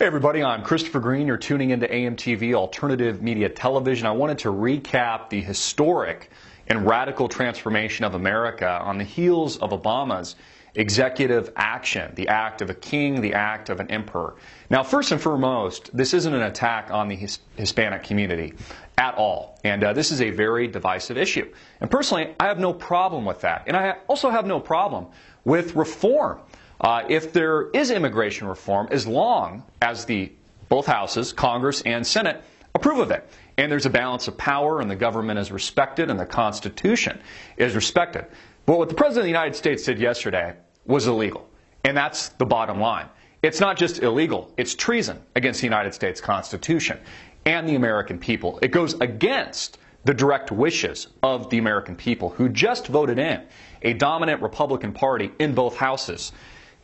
Hey everybody, I'm Christopher Green. You're tuning into AMTV Alternative Media Television. I wanted to recap the historic and radical transformation of America on the heels of Obama's executive action, the act of a king, the act of an emperor. Now, first and foremost, this isn't an attack on the Hispanic community at all. And this is a very divisive issue. And personally, I have no problem with that. And I also have no problem with reform. If there is immigration reform, as long as both houses, Congress and Senate, approve of it, and there's a balance of power and the government is respected and the Constitution is respected. But what the President of the United States did yesterday was illegal, and that's the bottom line. It's not just illegal, it's treason against the United States Constitution and the American people. It goes against the direct wishes of the American people who just voted in a dominant Republican Party in both houses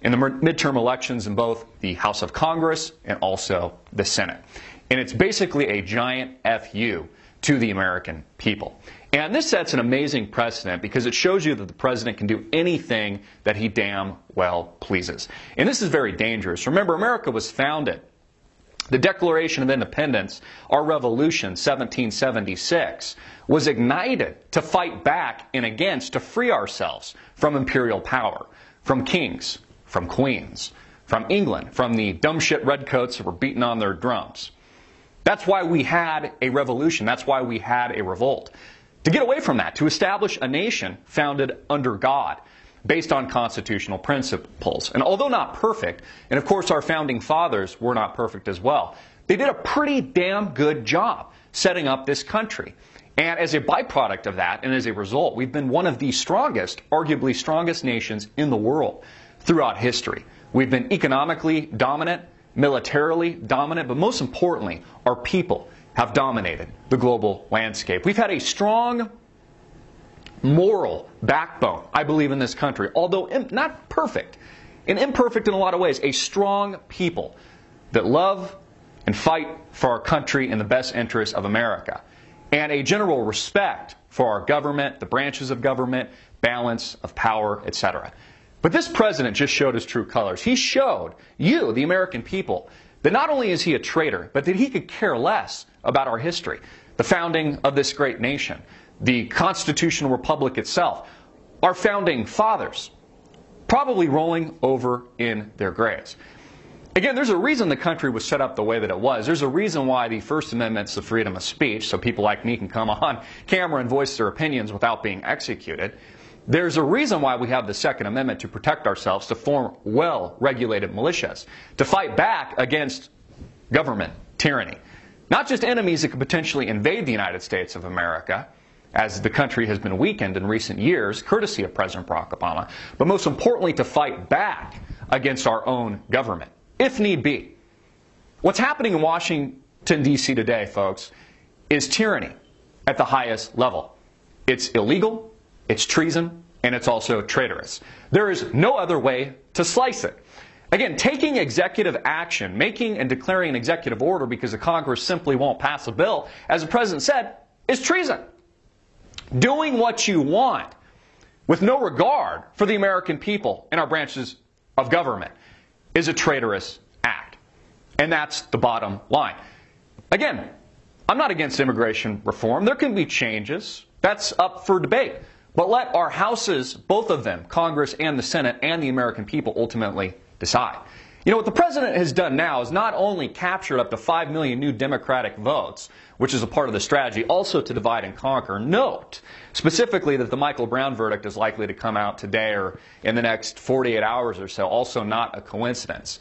in the midterm elections in both the House of Congress and also the Senate. And it's basically a giant FU to the American people. And this sets an amazing precedent because it shows you that the president can do anything that he damn well pleases. And this is very dangerous. Remember, America was founded. The Declaration of Independence, our revolution, 1776, was ignited to fight back and against, to free ourselves from imperial power, from kings, from queens, from England, from the dumb shit redcoats that were beating on their drums. That's why we had a revolution. That's why we had a revolt. To get away from that, to establish a nation founded under God, based on constitutional principles. And although not perfect, and of course our founding fathers were not perfect as well, they did a pretty damn good job setting up this country. And as a byproduct of that, and as a result, we've been one of the strongest, arguably strongest nations in the world throughout history. We've been economically dominant, militarily dominant, but most importantly, our people have dominated the global landscape. We've had a strong moral backbone, I believe, in this country, although not perfect, and imperfect in a lot of ways, a strong people that love and fight for our country in the best interest of America, and a general respect for our government, the branches of government, balance of power, etc. But this president just showed his true colors. He showed you, the American people, that not only is he a traitor, but that he could care less about our history, the founding of this great nation, the constitutional republic itself, our founding fathers, probably rolling over in their graves. Again, there's a reason the country was set up the way that it was. There's a reason why the First Amendment's the freedom of speech, so people like me can come on camera and voice their opinions without being executed. There's a reason why we have the Second Amendment to protect ourselves, to form well-regulated militias, to fight back against government tyranny. Not just enemies that could potentially invade the United States of America, as the country has been weakened in recent years, courtesy of President Barack Obama, but most importantly to fight back against our own government, if need be. What's happening in Washington, D.C. today, folks, is tyranny at the highest level. It's illegal, it's treason, and it's also traitorous. There is no other way to slice it. Again, taking executive action, making and declaring an executive order because the Congress simply won't pass a bill, as the President said, is treason. Doing what you want with no regard for the American people and our branches of government is a traitorous act. And that's the bottom line. Again, I'm not against immigration reform. There can be changes. That's up for debate. But let our houses, both of them, Congress and the Senate, and the American people ultimately decide. You know, what the president has done now is not only captured up to 5 million new Democratic votes, which is a part of the strategy, also to divide and conquer. Note specifically that the Michael Brown verdict is likely to come out today or in the next 48 hours or so, also not a coincidence.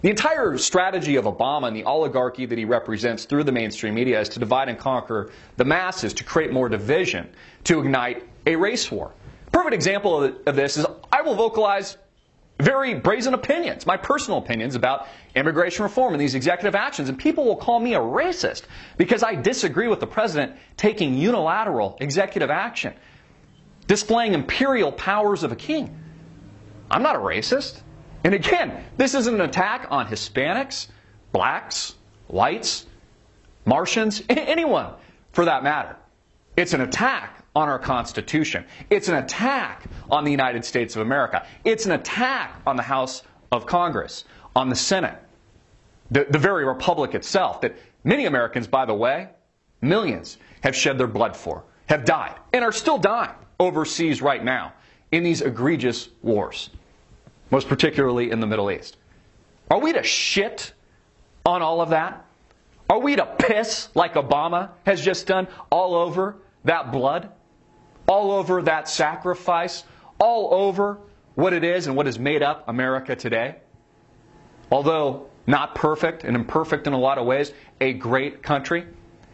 The entire strategy of Obama and the oligarchy that he represents through the mainstream media is to divide and conquer the masses, to create more division, to ignite a race war. A perfect example of this is I will vocalize very brazen opinions, my personal opinions about immigration reform and these executive actions, and people will call me a racist because I disagree with the president taking unilateral executive action, displaying imperial powers of a king. I'm not a racist. And again, this isn't an attack on Hispanics, blacks, whites, Martians, anyone for that matter. It's an attack on our Constitution. It's an attack on the United States of America. It's an attack on the House of Congress, on the Senate. the very republic itself that many Americans, by the way, millions, have shed their blood for, have died, and are still dying overseas right now in these egregious wars, most particularly in the Middle East. Are we to shit on all of that? Are we to piss like Obama has just done all over that blood? All over that sacrifice? All over what it is and what has made up America today? Although not perfect and imperfect in a lot of ways, a great country.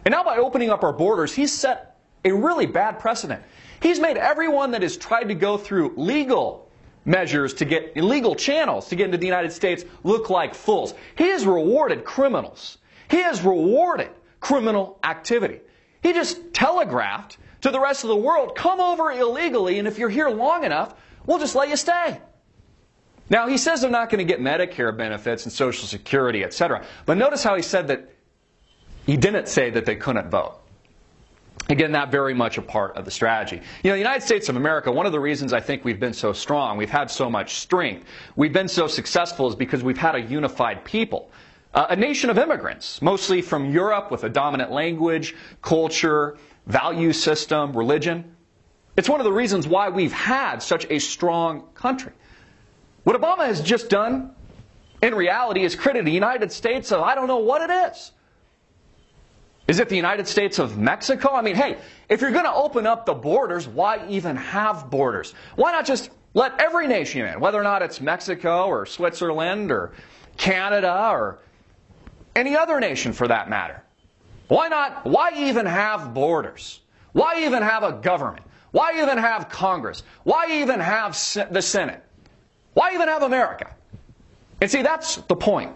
And now by opening up our borders, he's set a really bad precedent. He's made everyone that has tried to go through legal measures to get illegal channels to get into the United States look like fools. He has rewarded criminals. He has rewarded criminal activity. He just telegraphed to the rest of the world, come over illegally, and if you're here long enough, we'll just let you stay. Now, he says they're not going to get Medicare benefits and Social Security, etc. But notice how he said that he didn't say that they couldn't vote. Again, that very much a part of the strategy. You know, the United States of America, one of the reasons I think we've been so strong, we've had so much strength, we've been so successful is because we've had a unified people. A nation of immigrants, mostly from Europe with a dominant language, culture, value system, religion. It's one of the reasons why we've had such a strong country. What Obama has just done, in reality, is created a United States of I don't know what it is. Is it the United States of Mexico? I mean, hey, if you're going to open up the borders, why even have borders? Why not just let every nation in, whether or not it's Mexico or Switzerland or Canada or any other nation for that matter? Why not? Why even have borders? Why even have a government? Why even have Congress? Why even have the Senate? Why even have America? And see, that's the point.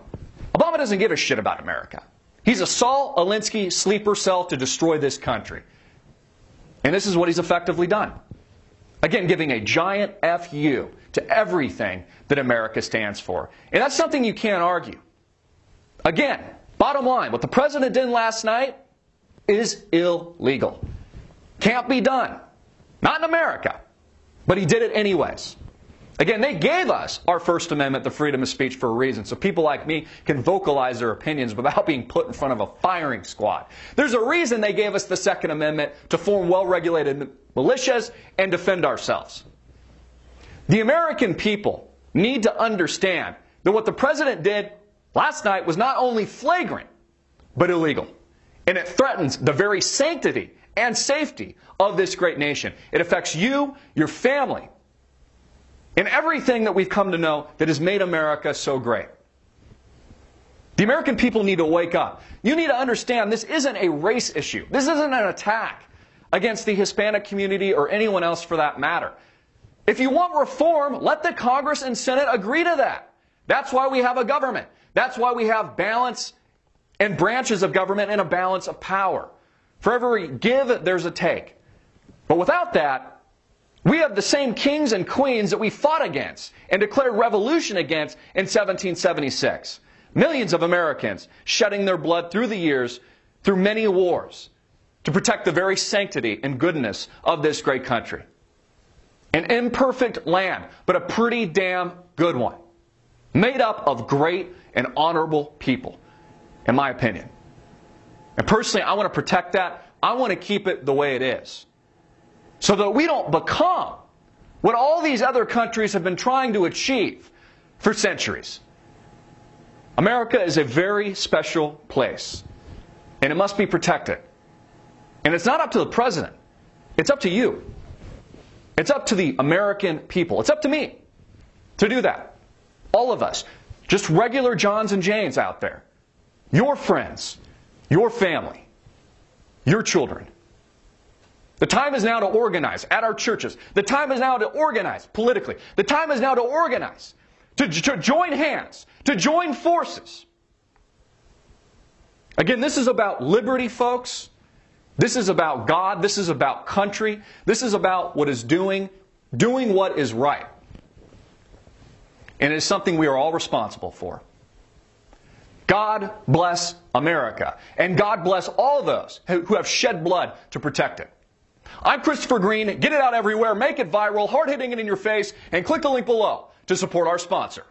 Obama doesn't give a shit about America. He's a Saul Alinsky sleeper cell to destroy this country. And this is what he's effectively done. Again, giving a giant FU to everything that America stands for. And that's something you can't argue. Again, bottom line, what the president did last night is illegal. Can't be done. Not in America. But he did it anyways. Again, they gave us our First Amendment, the freedom of speech, for a reason, so people like me can vocalize their opinions without being put in front of a firing squad. There's a reason they gave us the Second Amendment to form well-regulated militias and defend ourselves. The American people need to understand that what the president did last night was not only flagrant, but illegal. And it threatens the very sanctity and safety of this great nation. It affects you, your family, and everything that we've come to know that has made America so great. The American people need to wake up. You need to understand this isn't a race issue. This isn't an attack against the Hispanic community or anyone else for that matter. If you want reform, let the Congress and Senate agree to that. That's why we have a government. That's why we have balance and branches of government and a balance of power. For every give, there's a take. But without that, we have the same kings and queens that we fought against and declared revolution against in 1776. Millions of Americans shedding their blood through the years, through many wars, to protect the very sanctity and goodness of this great country. An imperfect land, but a pretty damn good one. Made up of great and honorable people, in my opinion. And personally, I want to protect that. I want to keep it the way it is. So that we don't become what all these other countries have been trying to achieve for centuries. America is a very special place, and it must be protected. And it's not up to the president. It's up to you. It's up to the American people. It's up to me to do that. All of us. Just regular Johns and Janes out there. Your friends, your family, your children. The time is now to organize at our churches. The time is now to organize politically. The time is now to organize, to join hands, to join forces. Again, this is about liberty, folks. This is about God. This is about country. This is about what is doing what is right. And it is something we are all responsible for. God bless America. And God bless all those who have shed blood to protect it. I'm Christopher Green. Get it out everywhere. Make it viral. Hard-hitting it in your face. And click the link below to support our sponsor.